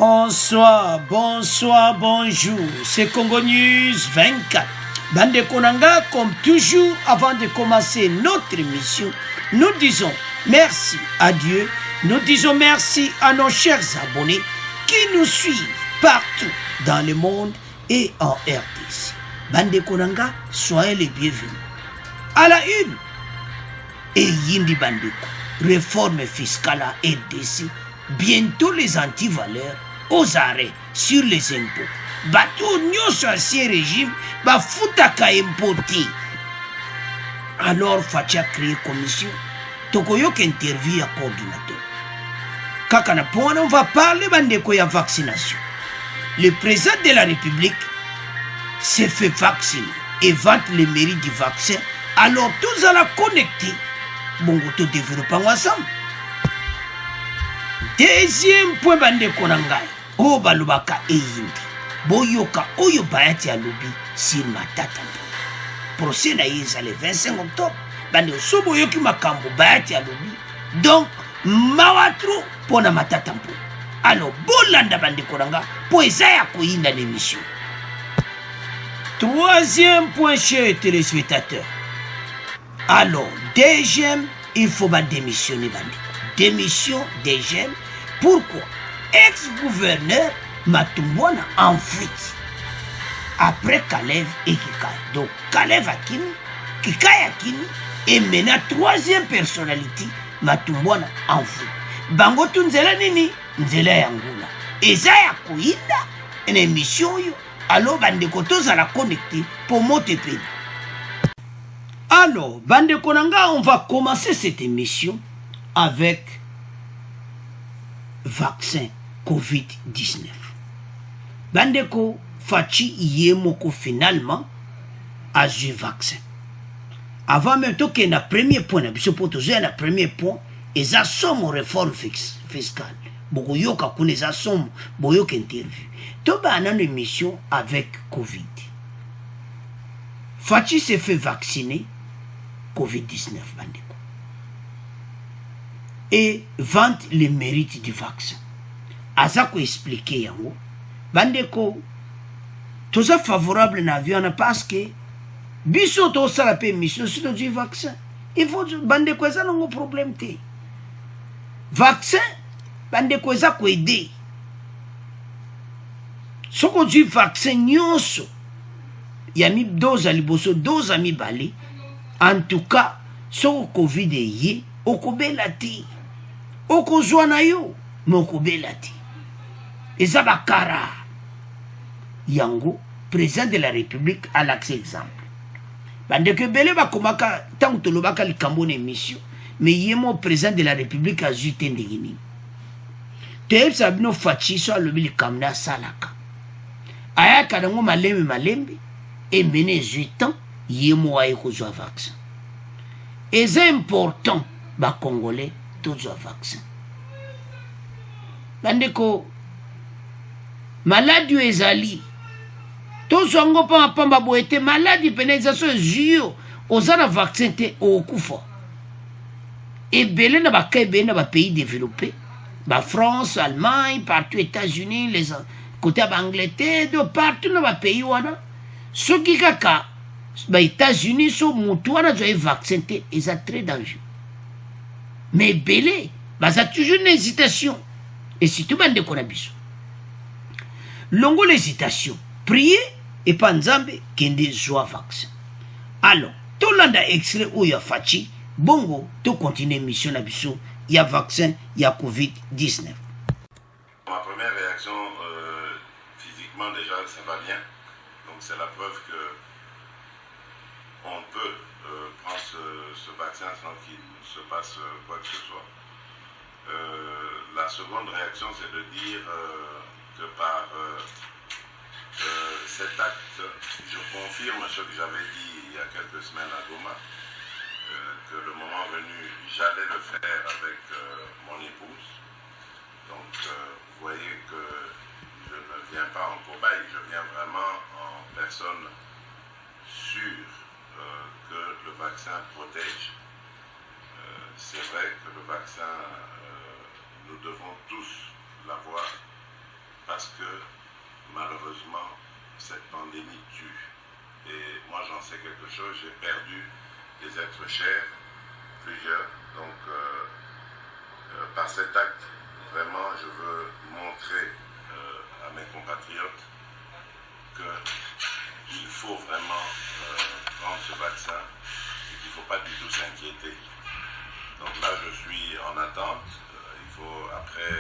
Bonsoir, bonsoir, bonjour. C'est Congo News 24. Bande Konanga, comme toujours, avant de commencer notre émission, nous disons merci à Dieu. Nous disons merci à nos chers abonnés qui nous suivent partout dans le monde et en RDC. Bande Konanga, soyez les bienvenus. À la une, et Yindi Bandeko, réforme fiscale à RDC. Bientôt les antivaleurs aux arrêts sur les impôts. Bateau nyoso ancien régime va foutaka importer. Alors Fatia créé commission. Tokoyok interview à coordinateur. Kakana point on va parler bandeko ya vaccination. Le président de la République s'est fait vacciner et vante les mérites du vaccin. Alors tous à la connecter. Bongo to développons ensemble. Deuxième point bande konangai o balubaka eyindi boyoka oyo bayati ya lobi sur matata procès na yeza le 25 octobre bande sobo yoki makambo bayati ya lobi donc mawatro pona matata mpo alors bolanda bande konanga po eza ya koyinda l'émission. Troisième point chers téléspectateurs, alors deuxième il faut pas démissionner bande. Démission des jeunes. Pourquoi? Ex-gouverneur Matumbwana en fuite. Après Kalev et Kikaya. Donc Kalev Akini, Kikaya Akini, et maintenant troisième personnalité, Matumbwana en fuite. Bango tunzela nini? Nzela yangula. Eza ya kuinda, une émission yo. Alors bandeko tozala connecté pour monter pays. Alors, bandeko nanga, on va commencer cette émission avec vaccin COVID-19. Bandeko Fachi Yemoko finalement a eu vaccin. Avant même tout qu'il y a un premier point, un premier point, et ça somme réforme fiscale. Beaucoup yoka kune ça somme, beaucoup yoka interview. Tout ba une émission avec Covid. Fachi s'est fait vacciner COVID-19 bandeko. Et vante les mérites du vaccin. Azako expliquer yango. Bandeko, tout ça favorable na viana parce que biso to sala pe mission sur du vaccin. Il faut bandeko ça non problème té. Vaccin bandeko ça ko aider. Soko du vaccin nyonso. Yami dose aliboso dose ami bali. En tout cas, soko Covid yi okobela ti. Okozwa na yo mokobela ti. Eza bakara yango président de la République à l'accès exemple. Bande que bele ba komaka tant to lobaka likambo na émission mais yemo président de la République a jute ndengini. Teb sabino fachi so alobi likamna salaka. Aya kadango malembe et mené 8 ans yemo ay kozwa vaccin. Eza important ba congolais tous au vaccin. Bandeko, maladie ezali. Tous en pas pamba boete maladie pénalisation jio osana vaccin te okufa. Et belé na ba kebe na ba pays développés, ba France, Allemagne, partout États-Unis, les côté Angleterre, de partout na ba pays wana. Ce qui kaka ba États-Unis so mutu wana jo vaccin te eza très dangereux. Mais belé, ça toujours une hésitation. Et si tout le monde est longo l'hésitation, prier et pas nzambe kende joie vaccin. Alors, tout le monde a extrait où il y a fachi, bongo, tout continue mission nabiso, il y a vaccin, il y a COVID-19. Ma première réaction, physiquement déjà, ça va bien. Donc c'est la preuve que on peut prendre ce vaccin sans qu'il se passe quoi que ce soit. La seconde réaction, c'est de dire que par cet acte, je confirme ce que j'avais dit il y a quelques semaines à Goma, que le moment venu, j'allais le faire avec mon épouse. Donc, vous voyez que je ne viens pas en cobaye, je viens vraiment en personne sûre que le vaccin protège. C'est vrai que le vaccin, nous devons tous l'avoir. parce que malheureusement, cette pandémie tue. Et moi, j'en sais quelque chose. J'ai perdu des êtres chers, plusieurs. Donc, par cet acte, vraiment, je veux montrer à mes compatriotes qu'il faut vraiment prendre ce vaccin et qu'il ne faut pas du tout s'inquiéter. Donc là, je suis en attente. Il faut, après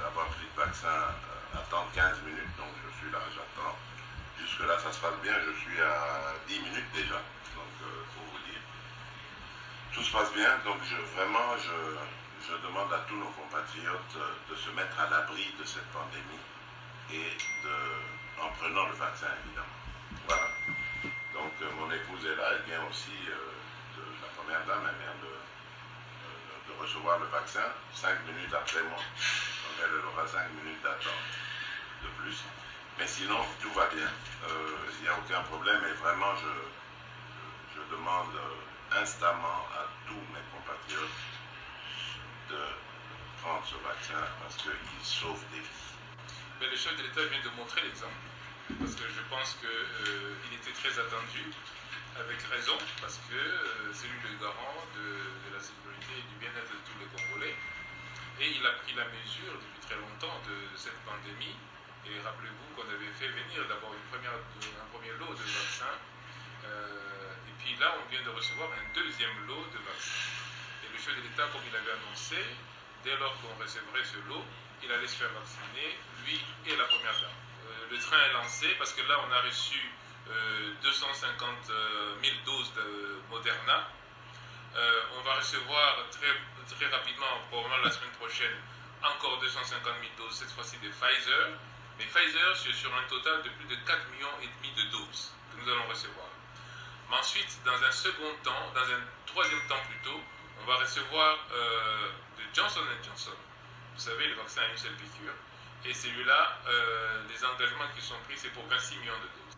avoir pris le vaccin, attendre 15 minutes. Donc je suis là, j'attends. Jusque-là, ça se passe bien. Je suis à 10 minutes déjà. Donc, pour vous dire. Tout se passe bien. Donc, vraiment, je demande à tous nos compatriotes de se mettre à l'abri de cette pandémie et en prenant le vaccin, évidemment. Voilà. Donc, mon épouse est là. Elle vient aussi, la première dame, elle vient de recevoir le vaccin 5 minutes après moi. Donc, elle aura 5 minutes d'attente de plus. Mais sinon, tout va bien. Il n'y a aucun problème. Et vraiment, je demande instamment à tous mes compatriotes de prendre ce vaccin parce qu'il sauve des vies. Mais le chef de l'État vient de montrer l'exemple. Parce que je pense qu'il était très attendu, avec raison, parce que c'est lui le garant de la sécurité et du bien-être de tous les Congolais. Et il a pris la mesure depuis très longtemps de cette pandémie. Et rappelez-vous qu'on avait fait venir d'abord un premier lot de vaccins. Et puis là, on vient de recevoir un deuxième lot de vaccins. Et le chef de l'État, comme il avait annoncé, dès lors qu'on recevrait ce lot, il allait se faire vacciner, lui et la première dame. Le train est lancé parce que là, on a reçu 250 000 doses de Moderna. On va recevoir très rapidement, probablement la semaine prochaine, encore 250 000 doses, cette fois-ci de Pfizer. Mais Pfizer, c'est sur un total de plus de 4,5 millions de doses que nous allons recevoir. Mais ensuite, dans un second temps, dans un troisième temps plutôt, on va recevoir de Johnson & Johnson. Vous savez, le vaccin à une seule piqûre. Et celui-là, les engagements qui sont pris, c'est pour 26 millions de doses.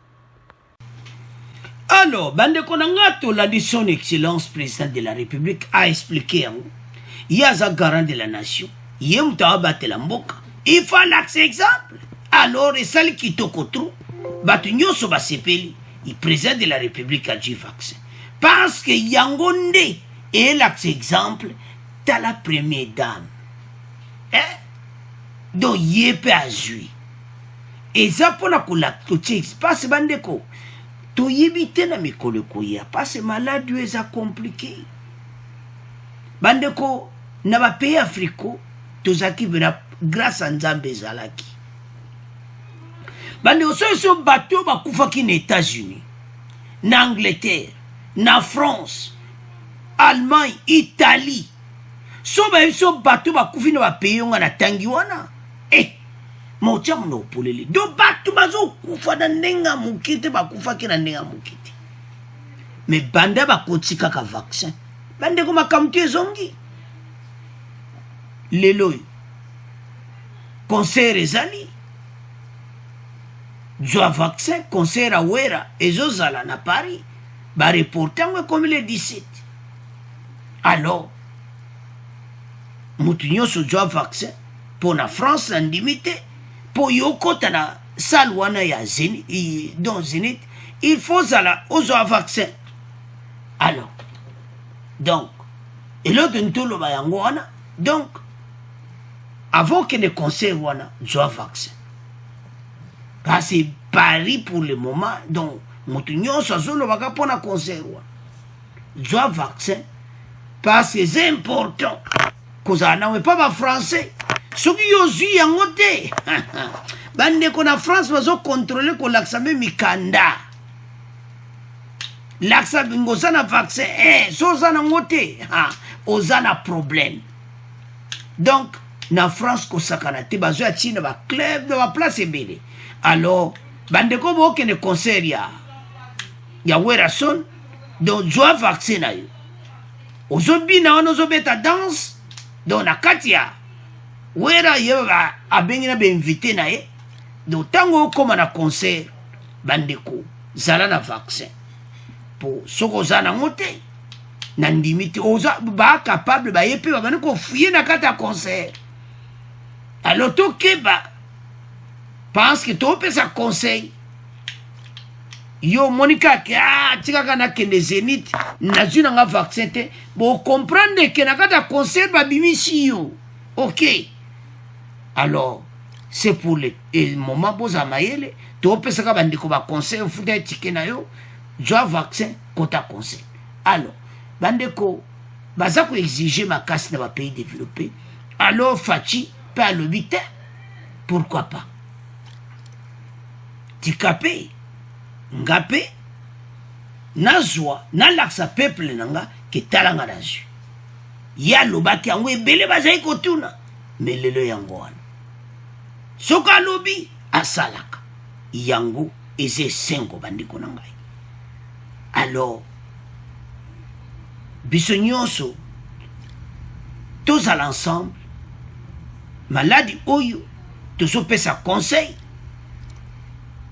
Alors, Bande Konangato, l'a dit son Excellence président de la République, a expliqué il y a un garant de la nation, il y a un mboka. Il faut l'accès exemple. Alors, et ça qui tokotru, Batunyo Soba Sepeli, il président de la République a dit vaccin. Parce que Yangonde est l'accès exemple de la première dame. Hein? Donc, il peut agir. Et ça, pour la coulactotique, passe bandeko. To yebite na mikolo koya, parce que malade est compliqué. Bandeko, na ba pays africo, tozaki vena grâce à Nzambe Zalaki. Bandeko, so bateau bakufaki na États-Unis, na Angleterre, na France, Allemagne, Italie. So bateau bakufi na ba pays nga na tangi wana. Motia mno polele. Do batu bazo kufa na nenga mukite bakufa ki na nenga mukite. Me banda bakotika ka vaccin. Bande ko makamtu ezongi. Lelo. Conseil ezali. Joa vaccin, conseil awera ezozala na Paris. Ba reporter comme le 17. Alors mutu nyonso joa vaccin pour la France en limité. Pour yokota na salwana ya Zénith, dans Zénith, il faut zala ozo vaccin. Alors, donc, et l'autre ntolo bayango wana, donc, avant que le conseil wana, zo vaccin. Parce que Paris pour le moment, donc, mutunyo so zolo baka pona conseil wana. Zo vaccin, parce que c'est important. Cause na pas ba français. Soki yozui yango te bande ko na France bazo contrôler ko laksame mikanda laksa bingoza na vaccin so za na ngote oza na problème. Donc na France ko sakana te bazo ya china ba club de ba place ebele. Alors bande ko bo ke ne concert ya werason donc joa vaccin na yo ozo bina ono zo beta danse donc na katia wera yeba abengina be invité na ye do tango koma na concert bandeko zala na vaccin pour soko zana ngote na ndimiti oza ba capable ba yepe ba ko fuyer na kata concert alors to keba parce que to pesa conseil yo monika ke tika kana kende Zénith nazuna nga vaccin te bo comprendre que nakata conseil ba bimisi yo ok alors c'est pour le moment boza mayele to pesa ka bandiko ba conseil futa tike na yo jo vaccin kota conseil alors bandeko baza ko exiger ma casse dans les pays développés alors Fachi pas le bité pourquoi pas tikapé ngape nazwa nalaksa peuple nanga ke talanga nazu ya lobaki yango ebele bazali kotuna melelo yango wana soka lobi asalaka yango eze sengo bandiko na ngai alors biso nyonso tozala ensemble maladi oyo tozopesa conseil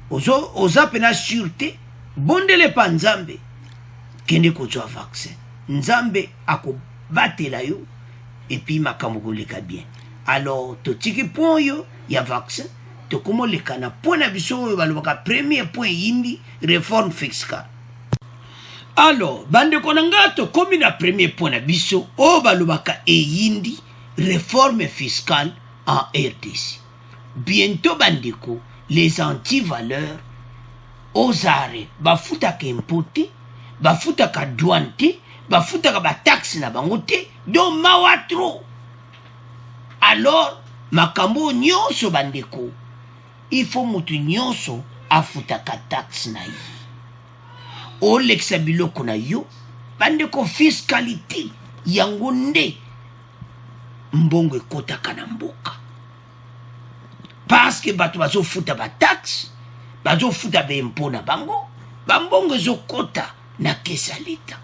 oza pena sûreté bondele pa nzambe kende kozwa vaccin nzambe akobatela yo epi makambo koleka bien alors totiki point oyo ya vaccin tokomoleka na point na biso oyo balobaka premier point yindi réforme fiscale alors bandeko na nga tokomi na premier point na biso oyo balobaka eyindi réforme fiscale en RDC bientôt bandeko les anti-valeurs aux arrêts bafutaka impoté bafutaka douane te bafutaka bataxe na bango te donc mawa trop alors makambo nyonso bandeko il faut mutu nyonso afutaka taxe na ye olekisa biloko na yo bandeko fiscalité yango nde mbongo ekotaka na mboka parce que bato bazofuta bataxe bazofuta bempo na bango bambongo ezokota na kesa ya leta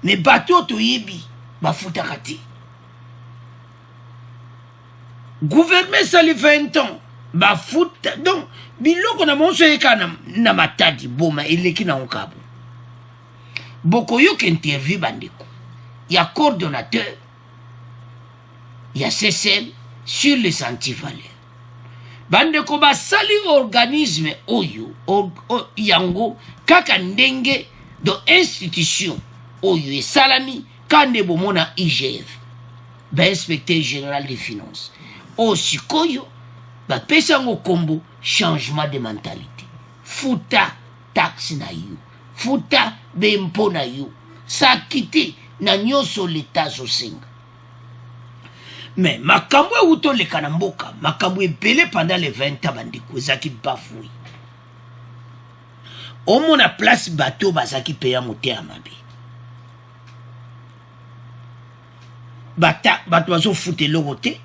me bato toyebi bafutaka te gouvernement sali 20 ans bafuta donc biloko na monso eka na matadi boma eleki na okabo bokoyoka interview bandeko ya coordonnateur ya CCL sur les antivaleurs bandeko basali organisme oyo yango kaka ndenge do institution oyo esalami kande bomona IGF inspecteur général des finances o sikoyo bapesa yango kombo changement de mentalité futa taxe na yo futa bempo na yo sakite na nyonso leta zosenga mais makambo euto leka na mboka makambo ebele pendant les 20 ans bandeko ezaki bafoui omona place bato bazaki peya motema mabe bato bazofute eloko te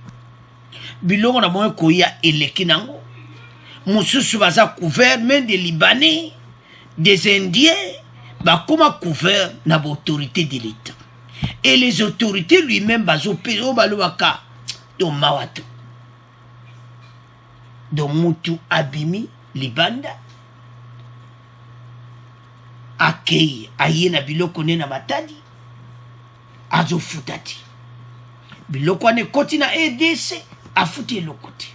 biloko na moyo koya eleki nango mosusu baza couvert même des Libanais des Indiens bakoma couvert na autorité de l'État et les autorités lui-même bazopé o balobaka do mawato do mutu abimi libanda akei ayena biloko ne na matadi azofutati biloko ne koti na EDC afuti eloko te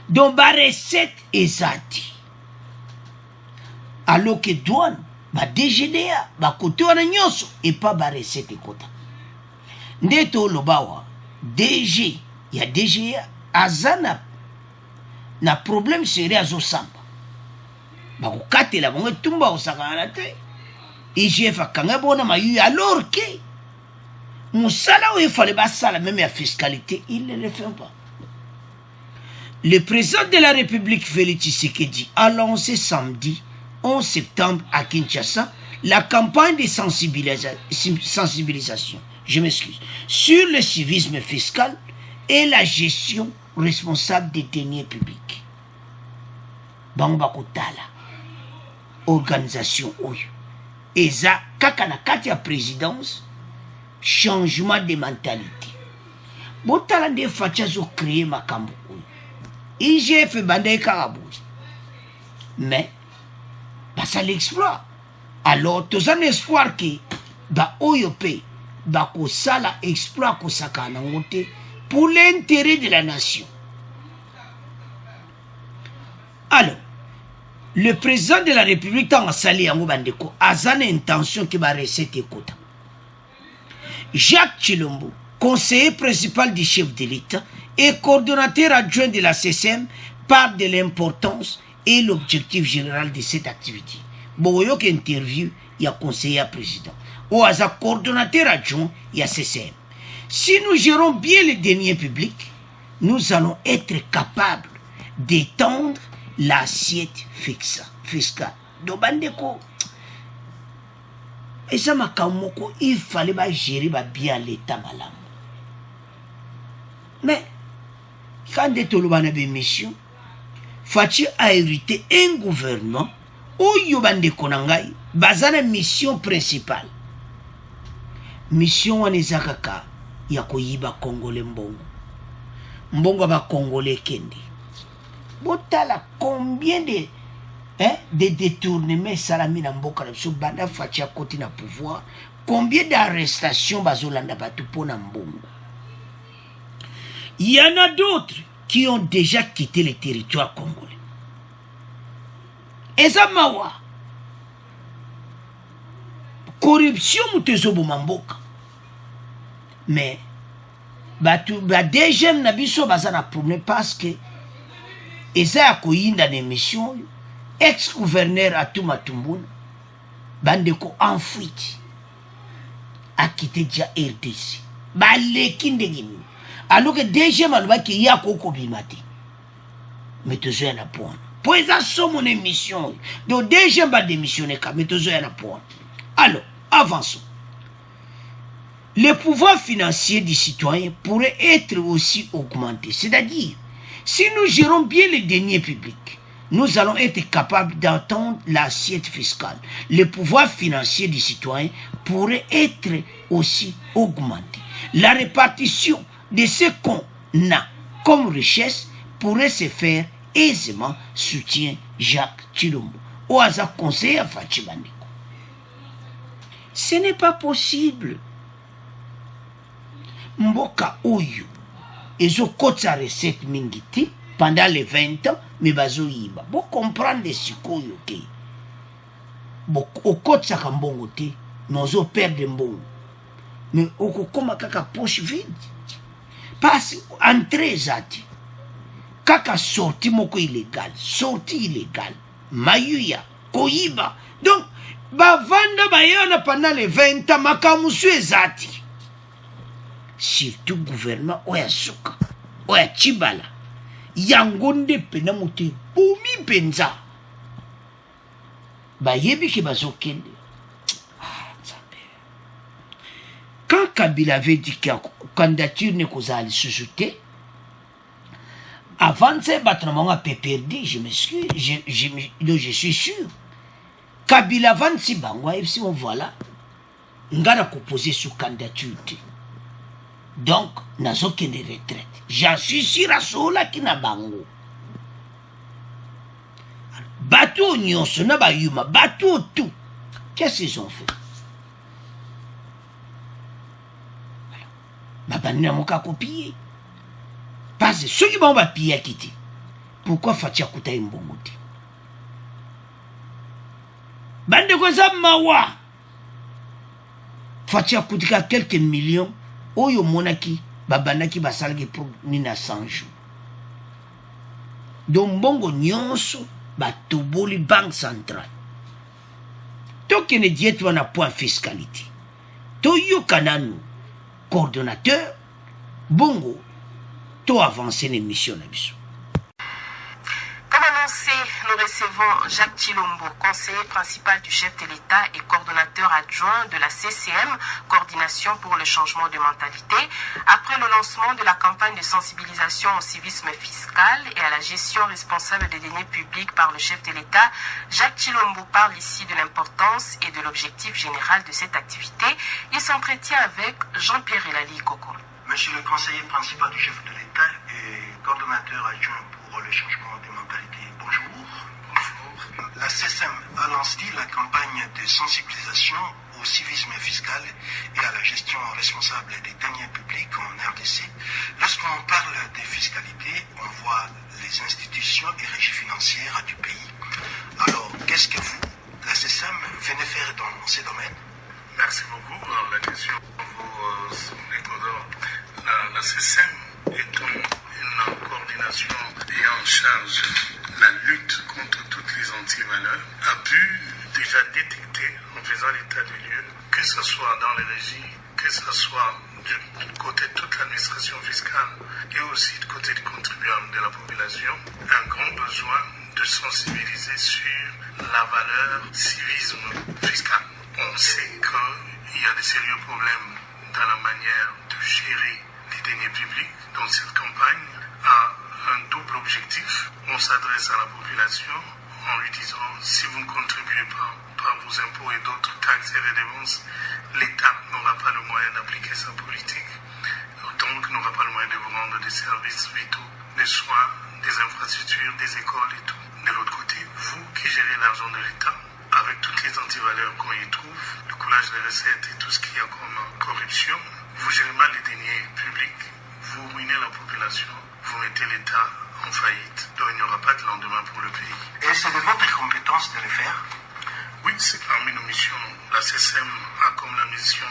donc ba recette ezati alors que douane ba DGDA ba kote wana nyonso et pas ba recette ekota ndeto lobawa DG ya DGA azana na problème sérieux azosamba ba kokatela bango tumba osakana te IGF akanga bona mayu alors que musala où il fallait basala même la fiscalité il ne le fait pas. Le président de la République Félix Tshisekedi a lancé samedi 11 septembre à Kinshasa la campagne de sensibilisation, je m'excuse, sur le civisme fiscal et la gestion responsable des deniers publics. Bamba Kotala, organisation oyo. Eza kaka na kati ya présidence, changement de mentalité. Botala de fachazo créer makambo oyo. IGF bande karaboui. Mais ça l'exploit. Alors, tous un espoir que ba oyope ba ko sala exploit ko sakana ngote pour l'intérêt de la nation. Alors, le président de la République a sali yango bandeko azana intention qui va rester écoute. Jacques Tshilombo, conseiller principal du chef de l'État et coordonnateur adjoint de la CCM, parle de l'importance et l'objectif général de cette activité. Boyoke interview, il y a conseiller président. Ou à coordonnateur adjoint, il y a CCM. Si nous gérons bien les deniers publics, nous allons être capables d'étendre l'assiette fiscale. Donc, bandeko, et ça m'a kamoko, il fallait gérer bien l'État malam. Mais, quand on a une mission, Fachi a hérité un gouvernement où yobandeko nangai, bazana mission principale. Mission wanezakaka ya koyiba Congolais mbongo. Mbongo ba Congolais kende. Botala combien de détournements salami na mboka na biso banda Fachi a côté na pouvoir, combien d'arrestations bazolanda batu pona mbongo. Il y en a d'autres qui ont déjà quitté le territoire congolais. Et ça mawa. Corruption mutezo bomamboka. Mais deuxième nabiso bazana problème parce que eza koyinda l'émission ex-gouverneur Atuma Tumbuna bandeko en fuite a quitté déjà RDC. Baleki ndengini. Alors que deuxième alba qui y a koko bimati. Mais toujours y en a point. Pour ça c'est mon émission. Donc deuxième va démissionner mais toujours y en a point. Alors, avançons. Le pouvoir financier du citoyen pourrait être aussi augmenté. C'est-à-dire, si nous gérons bien les deniers publics, nous allons être capables d'entendre l'assiette fiscale. Le pouvoir financier du citoyen pourrait être aussi augmenté. La répartition de ce qu'on a comme richesse pourrait se faire aisément, soutient Jacques Tshilombo, au hasard conseiller à Fachi Bandeko. Ce n'est pas possible. Mboka Oyo, ils ont coté sa recette mingiti pendant les 20 ans, mais bazo yiba. Bon comprendre les sikoyo ke. Bon, au coté sa kambongo te, nous ont perdu mbongo. Mais au koma kaka poche vide. Parce entrée zati. Kaka sorti moko illégal, sorti illégal. Mayuya, koyiba. Donc, bavanda bayana pendant les 20 ans, makamusu ezati. Surtout gouvernement oya suka, oya chibala. Yangonde pena muti, boumi penza. Bayebi ki bazo kende. Quand Kabila avait dit que la candidature ne causait sous-souté, avant ça, battement a perdu, je m'excuse, je suis sûr. Kabila avant si bangwa, et si on voilà, on a composé sous candidature. Donc, n'a aucune retraite. J'en suis sûr à cela qui n'a bango. Bateau nyonso na ba yuma, bateau tout. Qu'est-ce qu'ils ont fait? Babani n'a pas copié. Parce que ceux qui vont payer à quitter. Pourquoi Fatia Kouta Mbongote? Bande Goza Mawa. Fatia Kouta quelques millions. Oyo monaki, babanaki basalaki pour nina 100 jours. Donc Mbongo nyonso, batoboli banque centrale. Donc il ne dit pas na point fiscalité. Toyo kananu. Coordonnateur, Bongo, tout avancé l'émission. Comme annoncé, nous recevons Jacques Tshilombo, conseiller principal du chef de l'État et coordonnateur adjoint de la CCM, Coordination pour le changement de mentalité, après le lancement de la campagne de sensibilisation au civisme fiscal et à la gestion responsable des deniers publics par le chef de l'État. Jacques Tshilombo parle ici de l'importance et de l'objectif général de cette activité. Il s'entretient avec Jean-Pierre Elali Koko. Monsieur le conseiller principal du chef de l'État et coordonnateur adjoint pour le changement de mentalité, bonjour. Bonjour. La CCM a lancé la campagne de sensibilisation au civisme fiscal et à la gestion responsable des deniers publics en RDC. Lorsqu'on parle de fiscalité, on voit des institutions et régies financières du pays. Alors, qu'est-ce que vous, la SESEM, venez faire dans ces domaines? Merci beaucoup pour la question. La SESEM est une coordination ayant en charge la lutte contre toutes les antivaleurs, a pu déjà détecter en faisant l'état des lieux, que ce soit dans les régies, que ce soit du côté de toute l'administration fiscale et aussi du côté des contribuables de la population, un grand besoin de sensibiliser sur la valeur civisme fiscal. On sait qu'il y a des sérieux problèmes dans la manière de gérer les deniers publics. Donc cette campagne a un double objectif. On s'adresse à la population en lui disant si vous ne contribuez pas par vos impôts et d'autres taxes et redevances, l'État n'aura pas le moyen d'appliquer sa politique, donc n'aura pas le moyen de vous rendre des services vitaux, des soins, des infrastructures, des écoles et tout. De l'autre côté, vous qui gérez l'argent de l'État, avec toutes les antivaleurs qu'on y trouve, le coulage des recettes et tout ce qu'il y a comme corruption, vous gérez mal les deniers publics, vous ruinez la population, vous mettez l'État en faillite, donc il n'y aura pas de lendemain pour le pays. Et c'est de votre compétence de le faire? Oui, c'est parmi nos missions. La SESEM a comme la mission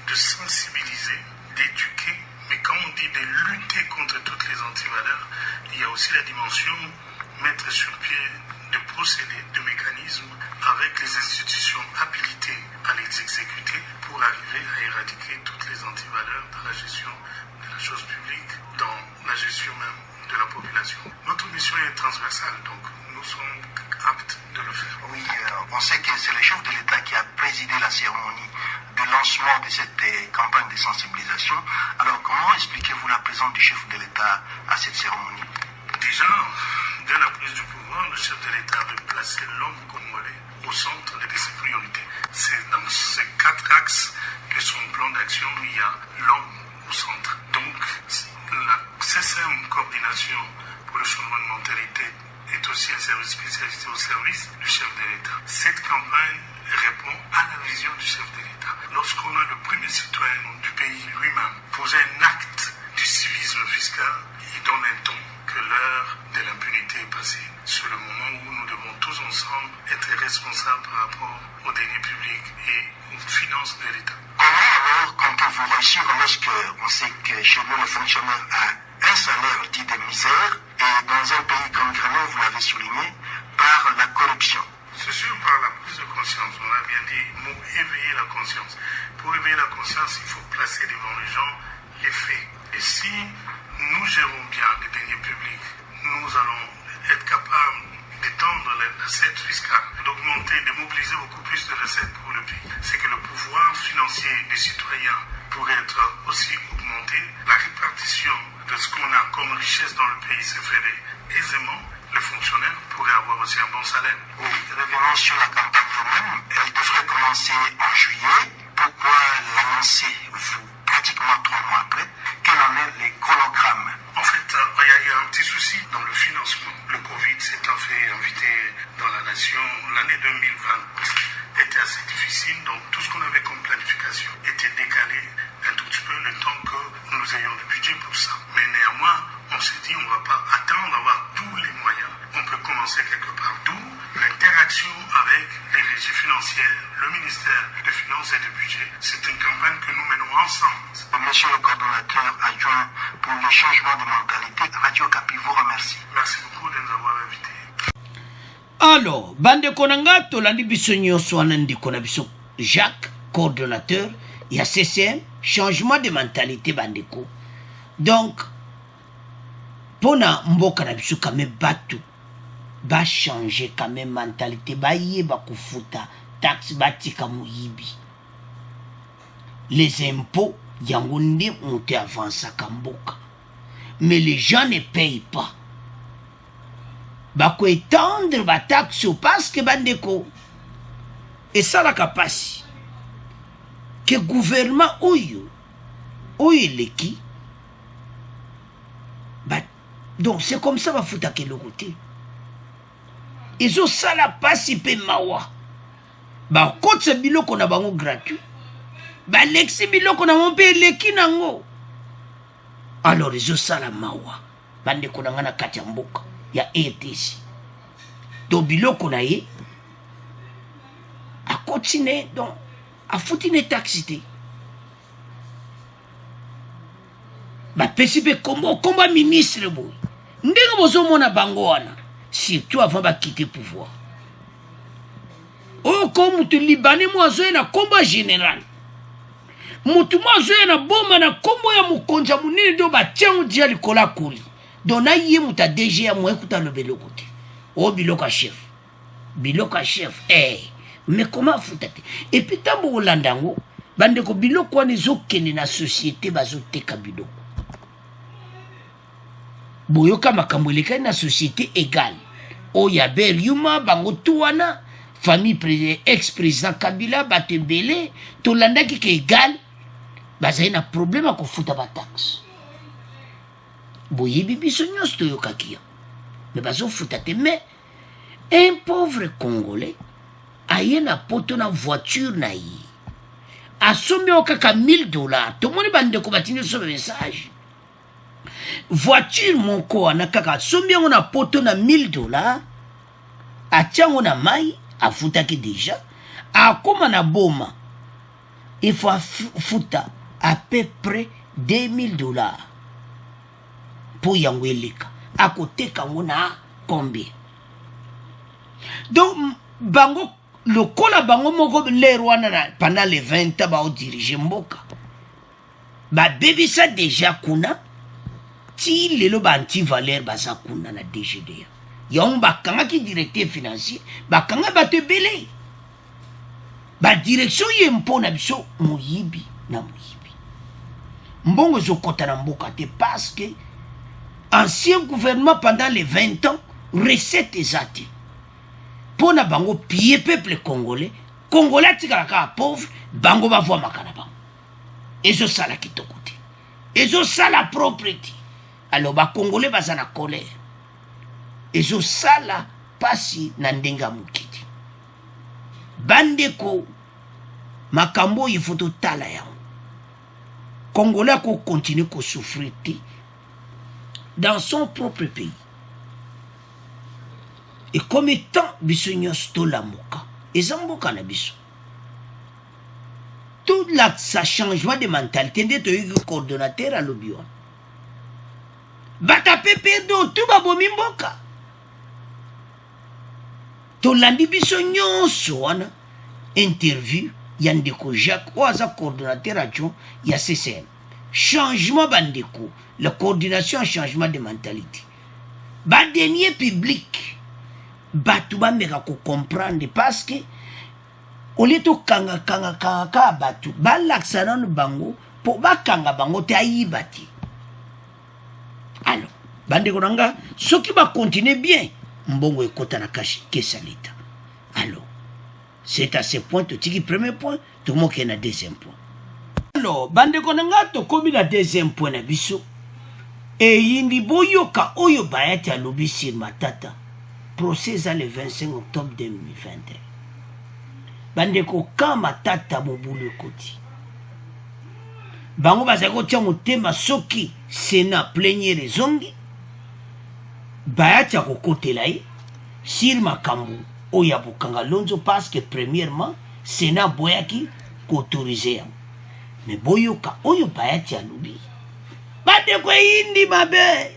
de sensibiliser, d'éduquer, mais quand on dit de lutter contre toutes les antivaleurs, il y a aussi la dimension mettre sur pied de procédés, de mécanismes avec les institutions habilitées à les exécuter pour arriver à éradiquer toutes les antivaleurs dans la gestion de la chose publique, dans la gestion même de la population. Notre mission est transversale, donc nous sommes aptes de le faire. Oui, on sait que c'est le chef de l'État qui a présidé la cérémonie de lancement de cette campagne de sensibilisation. Alors, comment expliquez-vous la présence du chef de l'État à cette cérémonie? Déjà, dès la prise du pouvoir, le chef de l'État avait placé l'homme congolais au centre de ses priorités. C'est dans ces 4 axes que son plan d'action, il y a l'homme au centre. Donc, la SESEM coordination pour le changement de mentalité est aussi un service spécialisé au service du chef de l'État. Cette campagne répond à la vision du chef de l'État. Lorsqu'on a le premier citoyen du pays lui-même poser un acte du civisme fiscal, il donne un ton que l'heure de l'impunité est passée. C'est le moment où nous devons tous ensemble être responsables par rapport aux deniers publics et aux finances de l'État. Comment alors comptez-vous réussir lorsqu'on sait que chez nous le fonctionnaire a un salaire dit de misère et dans un pays comme Ghana, vous l'avez souligné, par la corruption? C'est sûr, par la prise de conscience. On a bien dit, mot éveiller la conscience. Pour éveiller la conscience, il faut placer devant les gens les faits. Et si nous gérons bien les deniers publics, nous allons être capables d'étendre l'assiette fiscale, d'augmenter, de mobiliser beaucoup plus de recettes pour le pays. C'est que le pouvoir financier des citoyens pourrait être aussi augmenté. La répartition de ce qu'on a comme richesse dans le pays se ferait aisément. Les fonctionnaires pourraient avoir aussi un bon salaire. Oui, revenons sur la campagne elle-même. Elle devrait commencer en juillet. Pourquoi la lancez-vous pratiquement 3 mois après? Quel en est les chronogrammes? En fait, il y a eu un petit souci dans le financement. Le Covid s'étant fait inviter dans la nation, l'année 2020 était assez difficile, donc tout ce qu'on avait comme planification était décalé un tout petit peu le temps que nous ayons le budget pour ça. Mais néanmoins, on s'est dit on ne va pas attendre d'avoir tous les moyens. On peut commencer quelque part. D'où l'interaction avec les régies financières, le ministère des Finances et du Budget. C'est une campagne que nous menons ensemble. Monsieur le coordonnateur adjoint pour le changement de mentalité, Radio Kapi vous remercie. Merci beaucoup de nous avoir invités. Alors, bande konanga tolandi biso nyonso wana ndeko na biso Jacques, coordonnateur, il y a CCM, changement de mentalité bandeko. Donc, pona mboka na biso kame batu ba changer kame mentalité ba yeba kufuta taxe batika muyibi. Les impôts yango nde monte avança kamboka. Mais les gens ne payent pas. Bako étendre ba taxe parce que bandeko. Et ça la capacité que gouvernement oyo leki. Donc c'est comme ça va foutre à quel côté. Ils ont ça la passe pe mawa. Ba côté biloko na bango gratuit. Ba lexi biloko na mon pe leki nango. Alors ils ont ça la mawa. Bande ko na kati ya mboka. ya RTC. Donc biloko na ye a continué donc a foutine taxité. Ba pesipe combat ministre boy. Ndenge bozomona bango wana surtout avant ba quitter pouvoir. Oh comme tu libanais moi zo na combat général. Mutu moi zo na bomba na kombo ya mukonja munene do ba tiango dia likola kuli. Dona ye muta DG ya mo ekuta le biloko te. Oh biloka chef. Biloka chef. Mais comment foutate? Et puis tambo olandango bande ko biloko wana ezokende na société bazoteka biloko. Boyoka makambo elekani na société égale. Oya Beriuma bango tuwana famille ex-président Kabila batebele tolandaki ke égale bazali na problème a kofuta ba taxe. Boyebi biso nyonso toyokaki. Mais bazofuta te mais un pauvre Congolais aye na poto na voiture na ye. Asombi okaka $1000. Tout le monde bande ko batini so message. Voiture moko wana kaka sombi on a poto na $1000 atiango na mai afutaki déjà akoma na boma il faut futa à peu près $2000 pour yango eleka akoteka ngona combien. Donc bango lokola bango moko le rwana pendant les 20 ans ba o diriger mboka ba bebisa déjà kuna ti lelo ba anti-valeur baza kuna na DGDA. Yon bakanga ki directeur financier, bakanga bato ebele. Ba direction yempo na biso moyibi na moyibi. Mbongo zokota na mboka te parce que ancien gouvernement pendant les 20 ans, recette ezati. Pona bango piller peuple congolais, Congolais tikalaka pauvre, bango ba voix makana bango. Ezo sala kitoko te. Ezo sala propriété. Alors ba Congolais baza na colère. Ezo sala pasi na ndenga mukiti. Bandeko makambo yifoto tala yao. Congolais ko continue ko souffrir dans son propre pays. Et comme étant bisogno sto la moka, ezamboka na biso. Tout là ça changement de mentalité de coordonnateur à l'obion. Bata pepe do tout babomi mboka. To landi biso nyonso wana interview yandeko Jacques oaza coordonnateur adjoint ya CCM. Changement bandeko, la coordination changement de mentalité. Ba dernier public batu ba meka ko comprendre parce que au lieu to kanga batu ba laksana no bango po ba kanga bango te ayibati. Alors, bandeko nanga soki ba continuer bien mbongo ekota na kashi kesa leta. Alors, c'est à ce point to tiki premier point, tout le monde qui est na deuxième point. Alors, bandeko nanga to komi na deuxième point na biso. Et yindi boyoka oyo bayati alobi sur Matata. Procès le 25 octobre 2021. Bandeko ka Matata mobulu koti. Bango bazako tia motema soki Sénat plénière zongi. Bayati akokotela ye sur makambo oya bokanga lonzo parce que premièrement Sénat boyaki k'autoriser yango. Mais boyoka oyo bayati alobi. Bandeko indi mabe.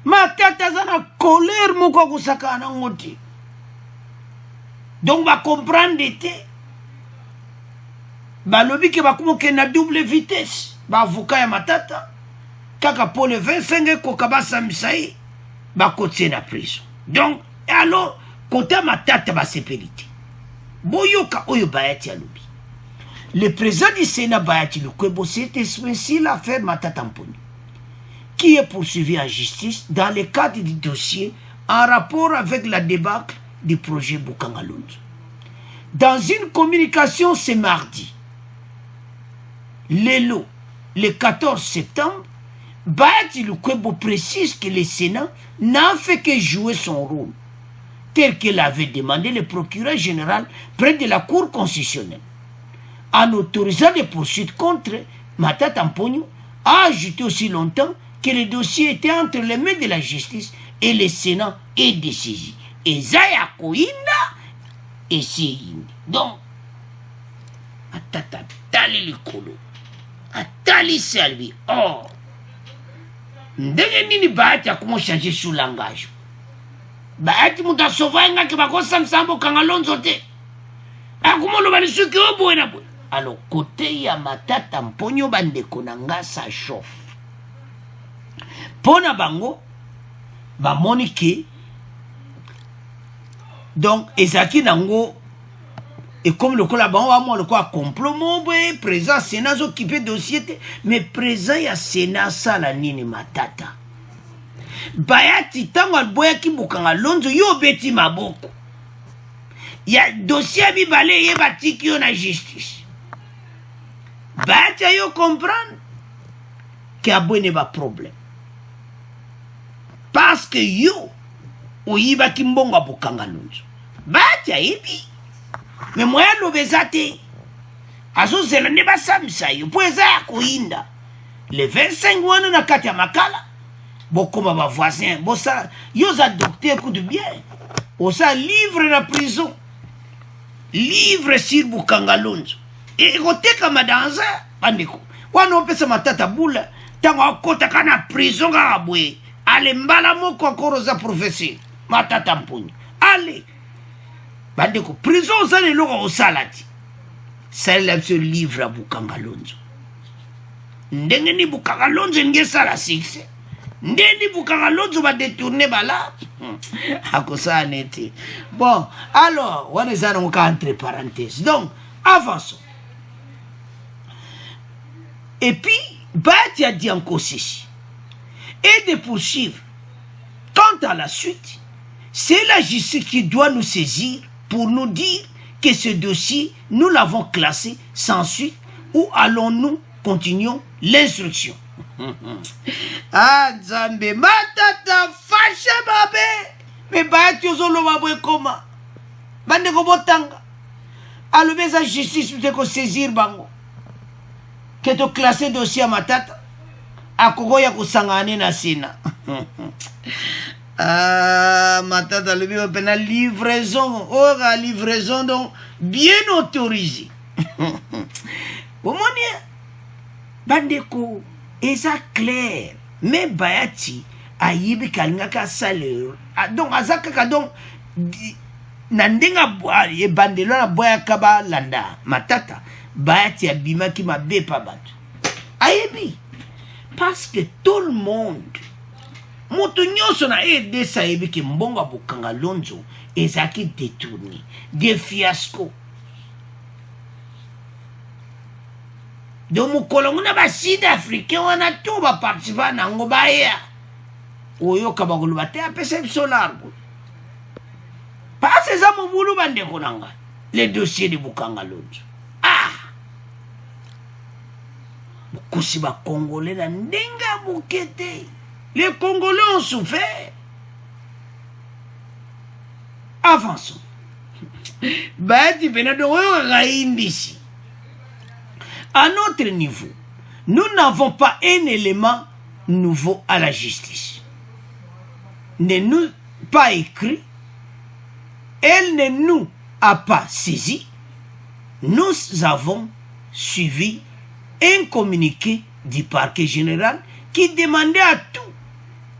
Matata zana colère moko kusaka na ngoti. Donc va comprendre te. Ba lobi ke ba kumoke na double vitesse. Ba avocat ya Matata. Kaka pour le 25 ko kabasa misai ba kotie na prison. Donc alors côté Matata ba sécurité. Boyoka oyo bayati alobi. Le président du Sénat Bayati Lukwebo s'est exprimé l'affaire Matata Mponi, qui est poursuivi en justice dans le cadre du dossier en rapport avec la débâcle du projet Bukangalonzo. Dans une communication ce mardi, le 14 septembre, Bayati Lukwebo précise que le Sénat n'a fait que jouer son rôle, tel que l'avait demandé le procureur général près de la Cour constitutionnelle. En autorisant les poursuites contre Matata Mponi, a ajouté aussi longtemps que le dossier était entre les mains de la justice et le Sénat est dessaisi. Et Zaya Koinda et Séine. Donc, Tali Likolo, Tali Salvi. Oh, ndenge nini Bahati a comment changer sous langage. Bahati muta sauva qui va samsambo kangalonzo te. Comment le bali suki obo na boy. Alors côté ya Matata Mponyo bandeko nanga ça chauffe. Pona bango ba monike donc ezaki nango et comme le cola bango moi le quoi complot mon présent Sénat occupé dossier mais présent ya Sénat ça la nini Matata Bahati tango alboya ki bukanga lonzo yo beti maboko ya dossier bibale ye batiki yo na justice Bahati yo comprendre que abone ba problème parce que yo oyiba kimbonga bukanga lonzo Bahati ayebi mais moi lobezate azo zela ne ba samisa yo poeza ya kuinda le 25 wana na kati ya makala bokoma ba voisin bosa yo za docteur coup de bien osa livre na prison livre sur bukanga lonzo et koteka madanza bandeko wana opesa Matata bula tango akota kana prison ga bwe ale mbala moko akoroza professeur Matata Mponyo ale bandeko prison ça le loko osalati ça le livre bukanga lonzo ndenge ni bukanga lonzo ngesala succès ndeni bukanga lonzo ba détourner bala akosa neti bon alors on est entre parenthèses donc avançons. Et puis, Bahati a dit encore ceci. Et de poursuivre. Quant à la suite, c'est la justice qui doit nous saisir pour nous dire que ce dossier, nous l'avons classé sans suite ou allons-nous continuons l'instruction. Ah, Zambé, Matata, fâché, babé. Mais Bahati, ozolo babé, comment? Bande kobotanga. Alors, mais la justice, peut qu'on saisir bango. Que tu classé dossier à Matata à Kogoya Kusangane na Sina. Ah, Matata le bio pena livraison. Oh, la livraison donc bien autorisée. Au moins, bandeko, et ça clair. Mais Bahati a yibi kalingaka salaire. Donc, azaka donc nandenga boye bandelo na boya kaba landa Matata. Bahati abima qui m'a pas battu. Ayebi. Parce que tout le monde, moto nyoso na aidé ça yebi ki mbonga bukanga lonzo ezaki détourné. Des fiasco. Donc mukolo muna ba sud africain wana tout ba participer na ngoba ya. Oyo kabagulu bate apesa solar. Parce que ça mubulu bande konanga. Les dossiers de bukanga lonzo. Kousiba Congolais na ndenga bukete. Les Congolais ont souffert. Avançons. Bahati Benado ici. À notre niveau, nous n'avons pas un élément nouveau à la justice. Ne nous pas écrit. Elle ne nous a pas saisi. Nous avons suivi un communiqué du parquet général qui demandait à tous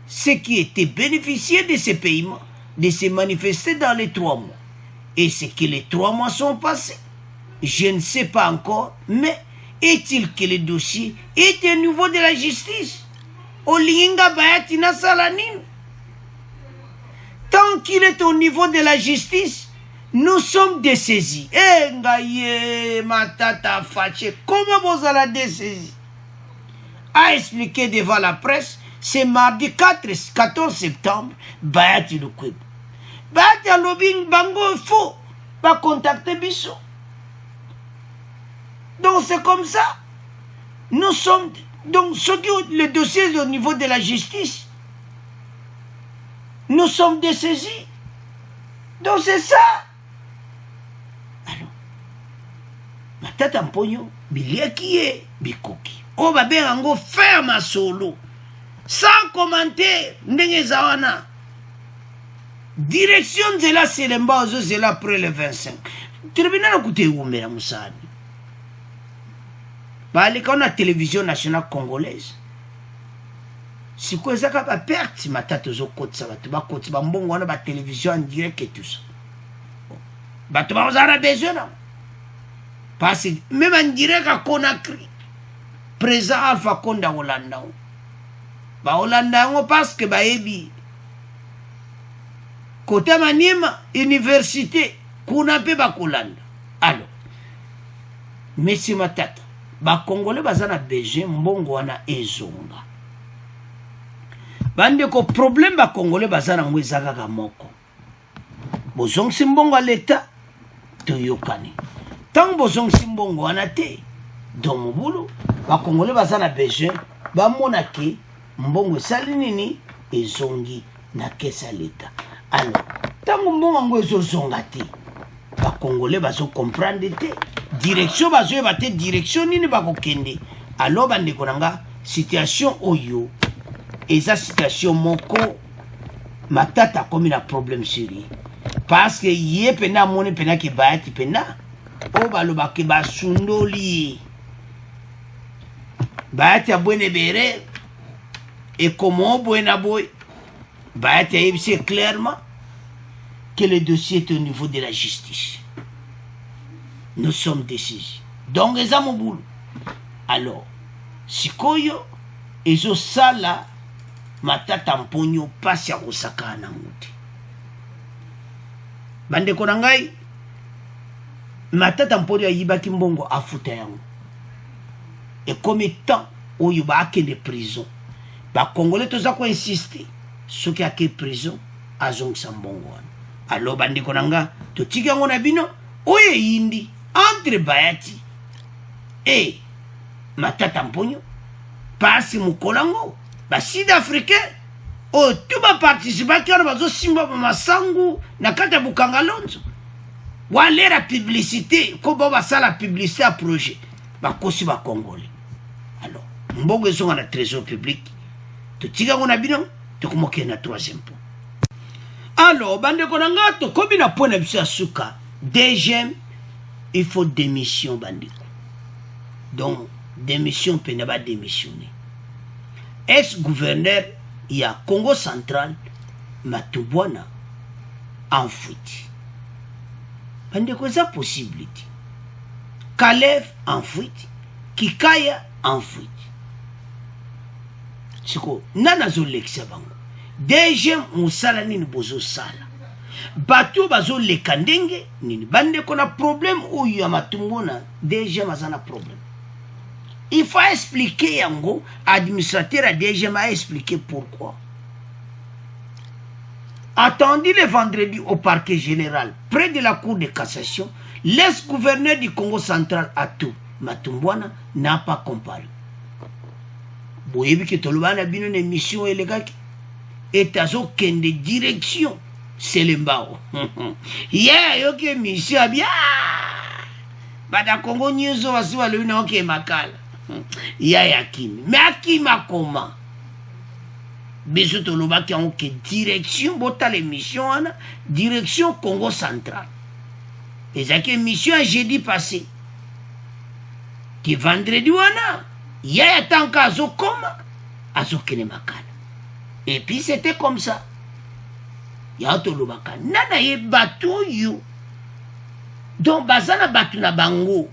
ceux qui étaient bénéficiaires de ces paiements de se manifester dans les 3 mois. Et ce que les 3 mois sont passés, je ne sais pas encore, mais est-il que le dossier est au niveau de la justice? Olinga Bahati na Salanin. Tant qu'il est au niveau de la justice, nous sommes dessaisis. Eh, ngaye, Matata Faché, comment vous allez dessaisir? A expliqué devant la presse, c'est mardi 14 septembre, Bahati Lukwebo. Bahati a lobbying bango faux, va contacter Bissot. Donc c'est comme ça. Nous sommes, donc ce qui le dossier est au niveau de la justice, nous sommes dessaisis. Donc c'est ça. Alors, Matata Mponyo, bilia qui est bikoki. Oh babe ango ferme solo. sans commentaire ndenge zawana direction de la Selemba c'est là après le 25 tribunal écoutez umera musani bali kana télévision nationale congolaise si quoi ça ka perte matata zo kotsa batu ba kotsa ba mbongo wana ba télévision en direct et tout ça batu ba zara besoin non parce que même en direct à Conakry président Alpha Konda Hollanda ba Hollanda ngo parce que ba ebi côté Maniema université kuna pe ba Kolanda alors monsieur matata ba congolais bazana besoin mbongo wana ezonga bande ko problème ba congolais bazana ngwezaka ka moko bozong simbongo l'état to yokani tant bozong simbongo wana te dans mobulu ba congolais bazana besoin ba monake mbongo sali nini ezongi na kesa l'état alors tant mbongo ngwezozonga te ba congolais bazo comprendre te direction bazo ebate direction nini bakokende alors bande konanga situation oyo eza situation moko matata comme na problème sérieux parce que yé pena moni pena ke baati pena o baloba ke basundoli baati abone bere et comment buena boy baati ayebise clairement que le dossier est au niveau de la justice. Nous sommes décisifs. Donc, les amours. Alors, si koyo, ezo sala, matata mponyo, pasi ya kusaka na muti. Bande konangai, matata mponyo yibaki mbongo afuta yango. Et comme temps, oyo ba akende prison, ba Congolais toza ko insister, soki ake prison, azongisa mbongo wana. Alors bande konanga, to tika ngo na bino, oye yindi, entre Bayati et matata mponyo, pasi mukolango, ba sud-africain, o tuba participateur bazo simba masangu, na kata bukangalonzo. Wale la publicité, kobo basa la publicité à projet, ba kosi ba Congolais. Alors, mbongo zonga na trésor public, to tika ngo na bino, to kumoke na troisième point. Alors, bande konanga, to kobi na point na biso ya suka, deuxième, il faut démission bandiko. Donc, démission peut ne pas démissionner. Ex-gouverneur, il y a Congo central, Matubwana, en fuite. Bandiko, c'est possibilité. Kalev en fuite, Kikaya en fuite. C'est quoi? Nana zo leksa bango. Deuxième, moussala nini bozo sala. Bato bazo lekandenge nini bande kona problème ou ya matumbona deuxième azana problème. Il faut expliquer yango administrateur a deuxième a expliquer pourquoi. Attendu le vendredi au parquet général près de la cour de cassation, l'ex-gouverneur du Congo central Atou Matumbwana n'a pas comparé. Boyebi ke tolobana bino ne mission elegaki et azo kende direction Selembao. Yeah, yoke mission bien. Bada Congo nyezo wasiwa lewina oke makala. Yeah, yakimi. Mais akima comment? Beso toloba ki anke direction bota les missions ana direction Congo central. Et ça que mission jeudi passé. Qui vendredi wana. Yeah, tanka azo koma azo kene makala. Et puis c'était comme ça. Yatolobaka nana ye bato yo donc bazana bato na bango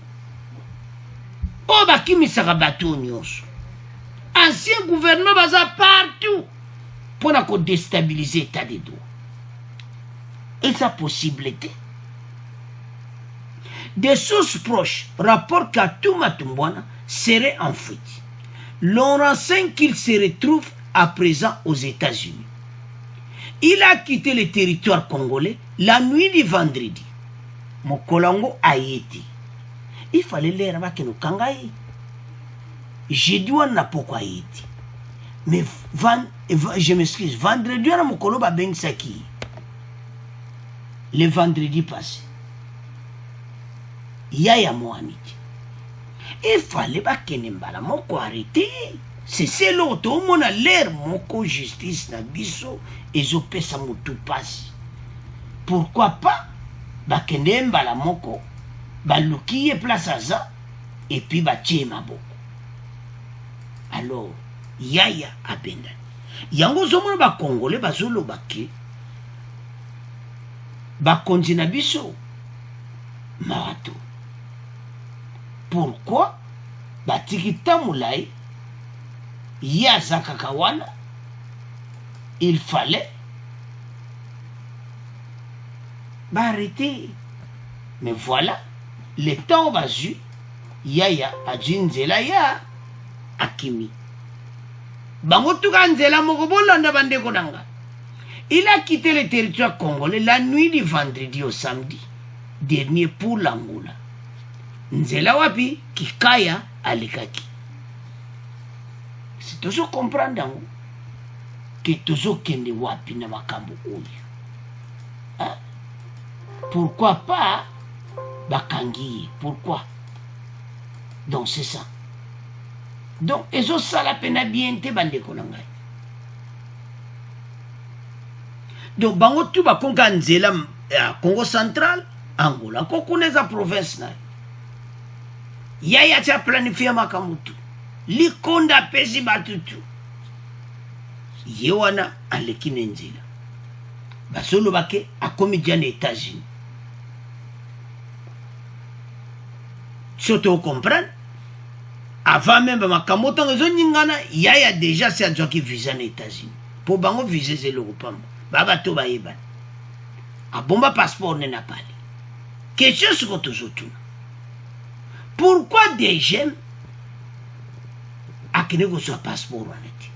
o bakimisaka bato nyonso ancien gouvernement baza partout pour na ko déstabiliser état de droit et sa possibilité des sources proches rapportent qu'Atou Matumbwana serait en fuite. L'on renseigne qu'il se retrouve à présent aux États-Unis. Il a quitté le territoire congolais la nuit du vendredi. Mokolango Haïti. Il fallait l'air avec nos kangaï. J'ai dit on n'a pas Haïti. Mais je m'excuse. Vendredi, on a Mokolo Babeng Saki. Le vendredi passé. Yaya Mohaniti. Il fallait pas qu'il n'y ait pas moko arrêté. c'est celo tomona l'air moko justice na biso ezopesa mutu pasi. Pourquoi pas bakende mbala moko baluki ye place aza et puis batie maboko. Alors yaya abendani yango zomona bakongole bazoloba ke bakonzi na biso marato. Pourquoi batikita mulai yaza kakawana? Il fallait arrêter. Mais voilà, le temps va ju yaya ajinzela ya akimi bango tuka nzela moko bolanda bandeko nanga. Il a quitté le territoire congolais la nuit du vendredi au samedi dernier pour l'Angola. Nzela wapi kikaya alikaki. C'est toujours comprendre que toujours kende wapi na makambo oyo. Hein? Pourquoi pas bakangi? Pourquoi? Donc c'est ça. Donc ezo sala pena bien te bandeko na ngai. Donc bango tu ba konga nzela Congo central Angola ko kuneza province na yaya cha planifier makamutu likonda pesi batutu yewana alekine nzela basolo bake akomi diane États-Unis. Surtout comprendre avant même makamoto ngezo nyingana yaya déjà c'est adjo qui visa aux États-Unis pour bango viser c'est le groupe baba to ba yeba abomba passeport n'a pas question ce que toujours tout. Pourquoi des jeunes à qui ne soit passeport en été?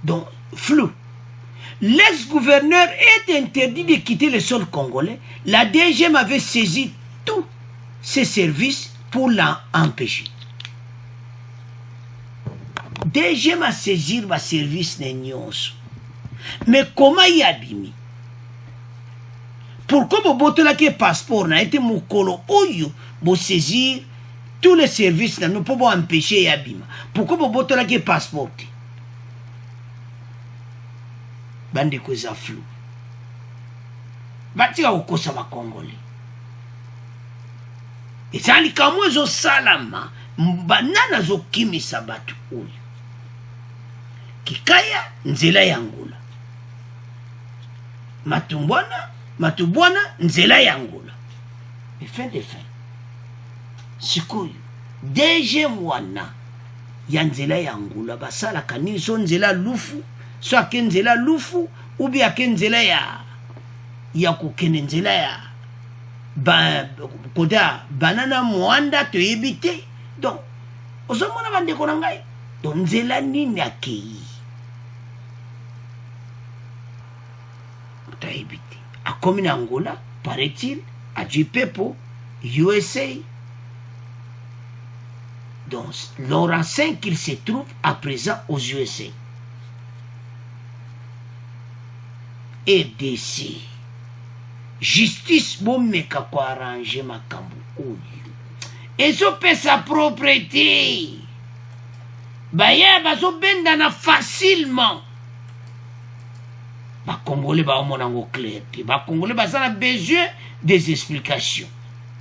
Donc flou. L'ex-gouverneur est interdit de quitter le sol congolais. La DGM avait saisi tous ses services pour l'empêcher. DGM a saisi ma service n'ignos. Mais comment y a bimi? Pourquoi vous bottez là que passeport n'a été mon colo oyo pour saisir tous les services là nous pouvons empêcher y abîmer? Pourquoi vous bottez là que passeport? Bande koza flou. Batika ukosa ba Congolais. Et ça li kamwe zo salama banana zo kimisa batu oyo. Kikaya nzela ya Angola. Matubwana nzela ya Angola. Mais fin de fin. Sikoyo DG mwana ya nzela ya Angola basala kanini so nzela lufu. Soit kenzela lufu ou bien kenzela ya kokene nzela ya koda banana mwanda to ebite. Donc ozomona bandeko na ngai donc nzela nini akei to ebite akomi na Angola paraît-il a du pepo USA. Donc l'on renseigne qu'il se trouve à présent aux USA. RDC justice bomeka ko arranger makambo oyo ezopesa propriété baye bazobendana facilement bakongole baomonango clair te bakongole bazana besoin des explications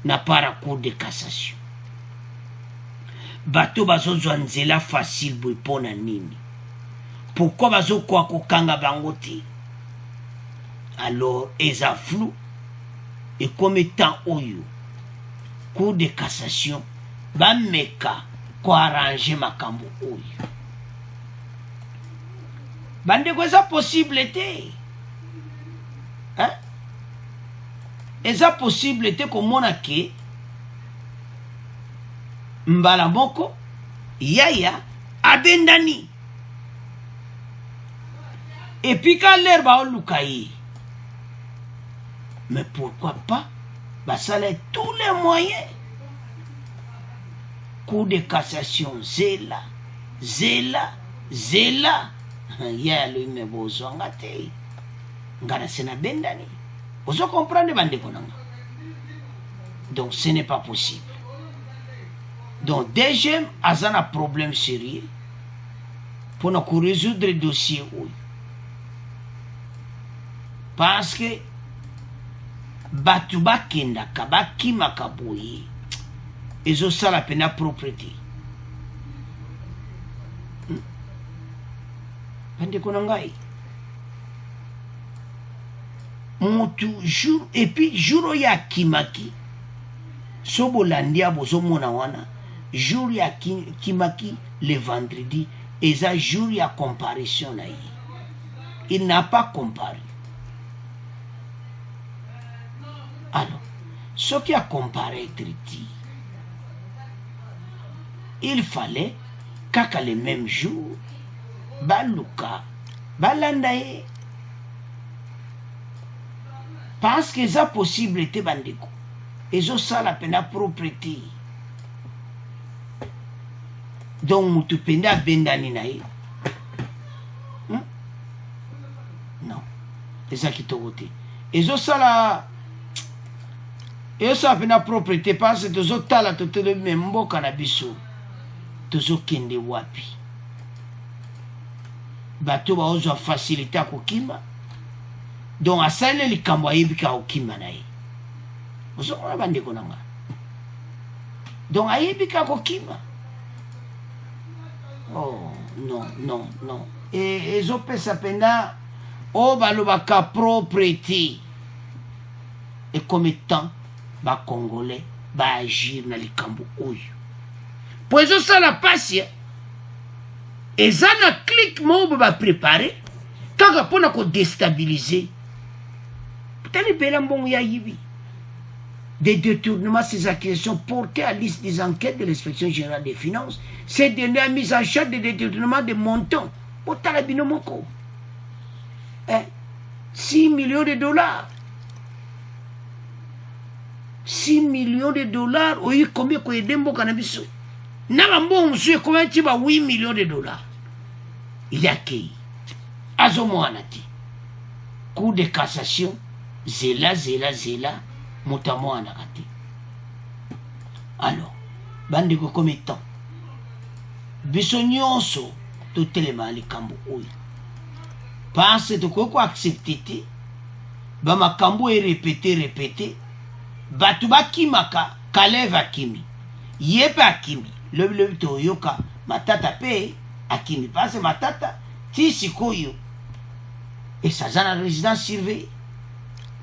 na para cour de cassation bato bazozwa nzela facile boy pona nini pourquoi bazokwa kokanga bango te? Alors, eza flou et comme étant oyo cour de cassation bameka ko arranger makambo oyo bande ko eza possible te hein eza possible te komona ke mbala moko yaya abendani et puis quand l'air ba olukayi. Mais pourquoi pas ça a tous les moyens. Cour de cassation, zela. Ya lui me bozonga te. Ngana sena bendani. Vous comprenez bande konanga. Donc ce n'est pas possible. Donc, deuxième, il y a un problème sérieux pour nous résoudre le dossier. Parce que, Batuba Kenda, Kabaki Makaboui, ils ont ça la peine à propriété. Et puis, jour ya Kimaki, Sobolandia bozo mona wana, jour ya Kimaki le vendredi, et ça jour ya comparaison na yi. Il n'a pas comparé. Alors, ce qui a comparé Triti, il fallait qu'à le même jour, Baluka, Balandaye, parce que ça possibilité bandeko, et ont ça la peine à propriété. Donc, Moutupenda Bendani naï. Non, c'est ça qui t'a voté. Et ont ça la. Et ça peine à propriété parce que tous autres là tout le même beau cannabiso. Tous autres kende wapi. Bateau va oser faciliter à Kokima. Donc, à ça, les Kamwaï bika Kokima naï. Vous avez un bande konanga. Donc, à Yébika Kokima. Oh, non, non, non. Et ils ont fait ça pendant. Oh, balobaka propriété. Et comme étant, ba Congolais, ba agir dans les cambo oyo. Pour ça, la passe. Et ça, na clic, mon va préparer. Quand on a déstabiliser. Peut-être que ya yibi. Des détournements, ces acquisitions portées à la liste des enquêtes de l'inspection générale des finances, c'est de la mise en charge des détournements de montants. Autant la binomoko. 6 millions de dollars. 6 millions de dollars. Oui, combien qu'on aide mon cannabis? N'abandon, monsieur, combien tu vas 8 millions de dollars? Il y a qui? Azomo Anati. Cour de cassation. Zéla. Motamo Anakati. Alors, bandeko comme étant. Bissonyonso, tout les mali kambo oui. Parce que quoi accepter, ma kambo est répété. Batuba kimaka, kalève akimi. Yepe akimi. Le toyoka, matata pe akimi. Parce que matata, tisi koyo. Et ça, dans la résidence surveillée.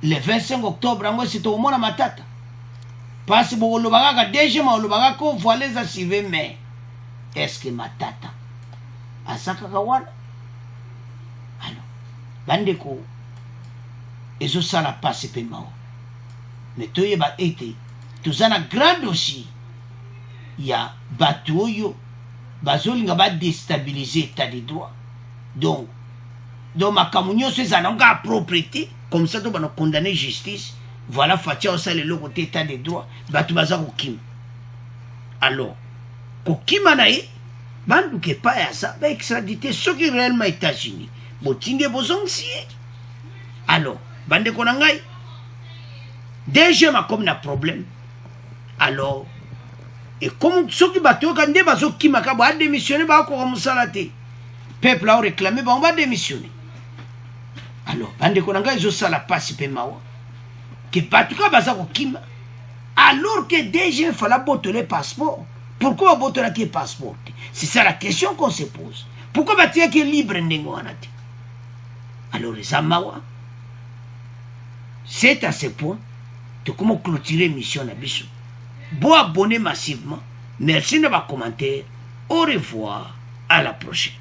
Le 25 octobre, c'est au moins matata. Parce que vous avez déjà voilé ça surveillé, mais est-ce que matata a sakakawana? Alors, bandeko, et ça la passe paiement. Mais tu y as été, tout ça un grand dossier. Il y a Batoyo, Bazolinga va déstabiliser l'état des droits. Donc ma communion, c'est ça, on a propriété, comme ça, on va condamner justice. Voilà, Fatia, on sait le côté état des droits, Batoubaza Kokim. Alors, Kokim anaï, Bandou qui pas à ça, va extraditer ceux qui réellement États-Unis. Botinde Bozong si. Alors, Bande Konangai, déjà, ma comme un problème. Alors, et comme ceux qui battent, quand des bateaux qui m'a démissionné, bah, comme ça la tête. Peuple a réclamé, bah, on va démissionner. Alors, bande konanga ils ont ça la passe paiement. Que Batuka baza kokima. Alors que déjà il fallait botter les passeports. Pourquoi botter les passeports? C'est ça la question qu'on se pose. Pourquoi batia qui est libre n'engoanati? Alors les amawa. C'est à ce point de comment clôturer mission à Bissou. Bon abonner massivement. Merci de vos commentaires. Au revoir. À la prochaine.